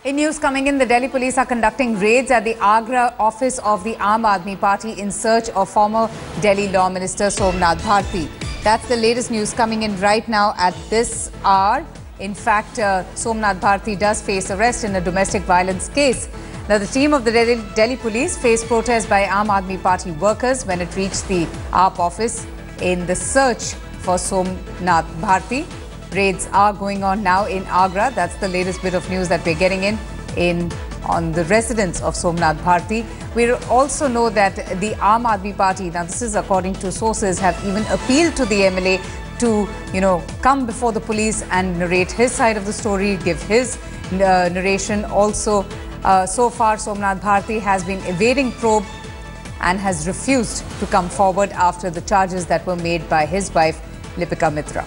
In news coming in, the Delhi police are conducting raids at the Agra office of the Aam Aadmi Party in search of former Delhi Law Minister Somnath Bharti. That's the latest news coming in right now at this hour. In fact, Somnath Bharti does face arrest in a domestic violence case. Now, the team of the Delhi police faced protest by Aam Aadmi Party workers when it reached the AAP office in the search for Somnath Bharti. Raids are going on now in Agra. That's the latest bit of news that we're getting on the residence of Somnath Bharti. We also know that the Aam Aadmi Party, now this is according to sources, have even appealed to the MLA to, come before the police and narrate his side of the story, give his narration. Also, so far, Somnath Bharti has been evading probe and has refused to come forward after the charges that were made by his wife, Lipika Mitra.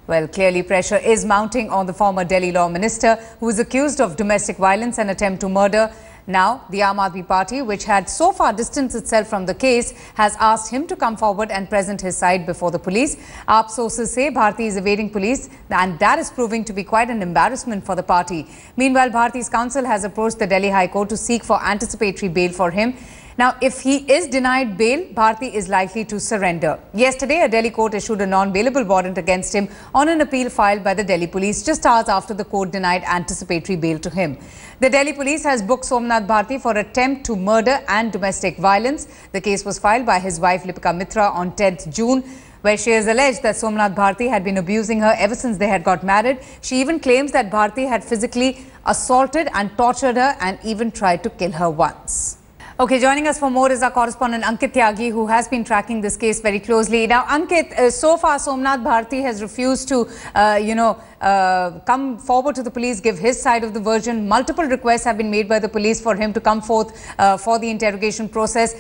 Well, clearly pressure is mounting on the former Delhi Law Minister, who is accused of domestic violence and attempt to murder. Now, the Aam Aadmi Party, which had so far distanced itself from the case, has asked him to come forward and present his side before the police. AAP sources say Bharti is evading police, and that is proving to be quite an embarrassment for the party. Meanwhile, Bharti's counsel has approached the Delhi High Court to seek for anticipatory bail for him. Now, if he is denied bail, Bharti is likely to surrender. Yesterday, a Delhi court issued a non-bailable warrant against him on an appeal filed by the Delhi police just hours after the court denied anticipatory bail to him. The Delhi police has booked Somnath Bharti for attempt to murder and domestic violence. The case was filed by his wife Lipika Mitra on 10th June, where she has alleged that Somnath Bharti had been abusing her ever since they had got married. She even claims that Bharti had physically assaulted and tortured her and even tried to kill her once. Okay, joining us for more is our correspondent Ankit Tyagi, who has been tracking this case very closely. Now, Ankit, so far Somnath Bharti has refused to, come forward to the police, give his side of the version. Multiple requests have been made by the police for him to come forth for the interrogation process.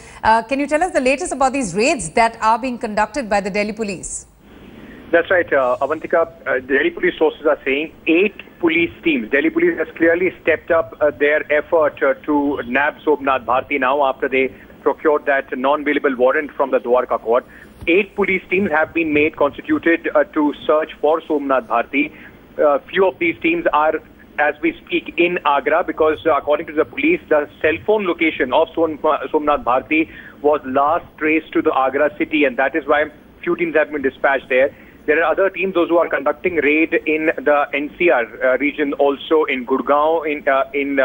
Can you tell us the latest about these raids that are being conducted by the Delhi police? That's right, Avantika. Delhi police sources are saying 8 police teams. Delhi police has clearly stepped up their effort to nab Somnath Bharti now after they procured that non-bailable warrant from the Dwarka court. 8 police teams have been constituted to search for Somnath Bharti. Few of these teams are, as we speak, in Agra because according to the police, the cell phone location of Somnath Bharti was last traced to the Agra city, and that is why few teams have been dispatched there. There are other teams, those who are conducting raid in the NCR region, also in Gurgaon, in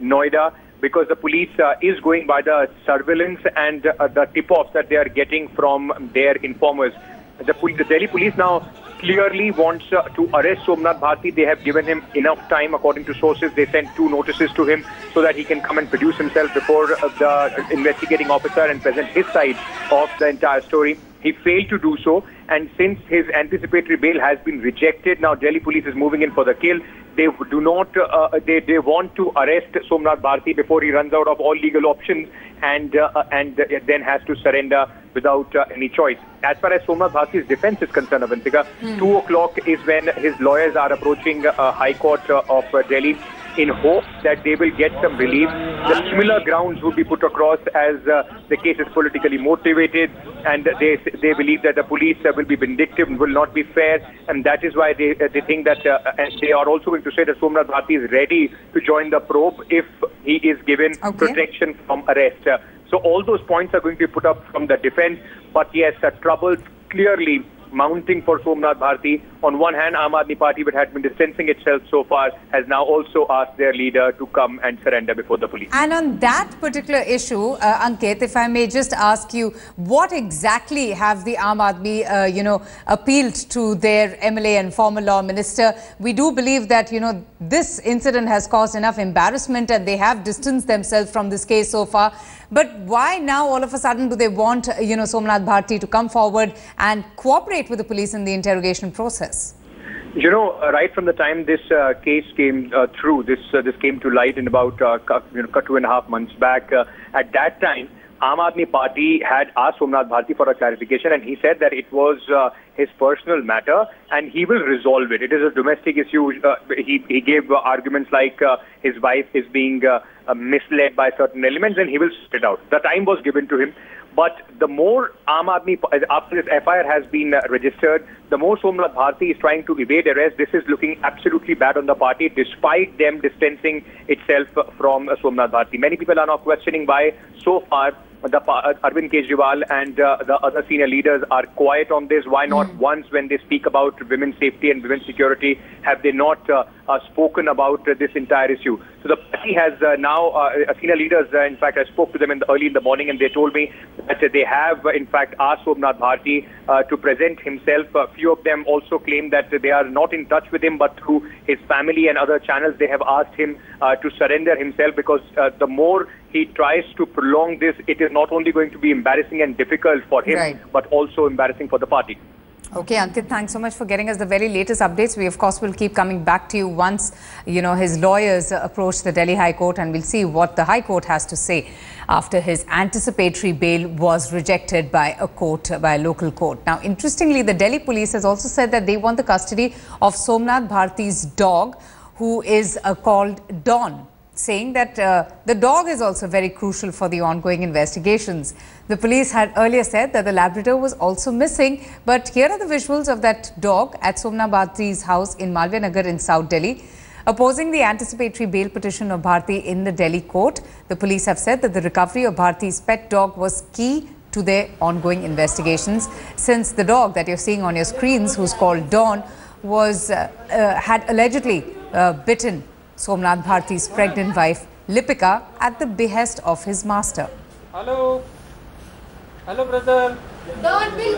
Noida, because the police is going by the surveillance and the tip-offs that they are getting from their informers. The Delhi police now clearly wants to arrest Somnath Bharti. They have given him enough time, according to sources. They sent 2 notices to him so that he can come and produce himself before the investigating officer and present his side of the entire story. He failed to do so, and since his anticipatory bail has been rejected, now Delhi police is moving in for the kill. They do not. They want to arrest Somnath Bharti before he runs out of all legal options and then has to surrender without any choice. As far as Somnath Bharti's defense is concerned, Avantika, 2 o'clock is when his lawyers are approaching High Court of Delhi in hopes that they will get some relief. The similar grounds would be put across as the case is politically motivated, and they believe that the police will be vindictive and will not be fair, and that is why they think that and they are also going to say that Somnath Bharti is ready to join the probe if he is given protection from arrest. So all those points are going to be put up from the defense, but yes, troubles clearly mounting for Somnath Bharti. On one hand, Aam Aadmi Party, which had been distancing itself so far, has now also asked their leader to come and surrender before the police. And on that particular issue, Ankit, if I may just ask you, what exactly have the Aam Aadmi, appealed to their MLA and former law minister? We do believe that, this incident has caused enough embarrassment and they have distanced themselves from this case so far. But why now all of a sudden do they want, Somnath Bharti to come forward and cooperate with the police in the interrogation process? Right from the time this case came through, this came to light in about 2.5 months back. At that time, Aam Aadmi Party had asked Somnath Bharti for a clarification, and he said that it was his personal matter and he will resolve it. It is a domestic issue. He gave arguments like his wife is being misled by certain elements and he will sort it out. The time was given to him. But the more Aam Aadmi, after this FIR has been registered, the more Somnath Bharti is trying to evade arrest. This is looking absolutely bad on the party, despite them distancing itself from Somnath Bharti. Many people are now questioning why, so far, Arvind Kejriwal and the other senior leaders are quiet on this. Why not once, when they speak about women's safety and women's security, have they not spoken about this entire issue? So the party has now, senior leaders, in fact, I spoke to them early in the morning, and they told me that they have, in fact, asked Somnath Bharti to present himself. A few of them also claim that they are not in touch with him, but through his family and other channels, they have asked him to surrender himself, because the more he tries to prolong this, it is not only going to be embarrassing and difficult for him, but also embarrassing for the party. Okay, Ankit, thanks so much for getting us the very latest updates. We, of course, will keep coming back to you once, his lawyers approach the Delhi High Court, and we'll see what the High Court has to say after his anticipatory bail was rejected by a local court. Now, interestingly, the Delhi police has also said that they want the custody of Somnath Bharti's dog, who is called Dawn, saying that the dog is also very crucial for the ongoing investigations. The police had earlier said that the Labrador was also missing, but here are the visuals of that dog at Somnath Bharti's house in Malviya Nagar in South Delhi. Opposing the anticipatory bail petition of Bharti in the Delhi court, the police have said that the recovery of Bharti's pet dog was key to their ongoing investigations, since the dog that you're seeing on your screens, who's called Dawn, had allegedly bitten Somnath Bharti's pregnant wife, Lipika, at the behest of his master. Hello. Hello, brother. Don't be.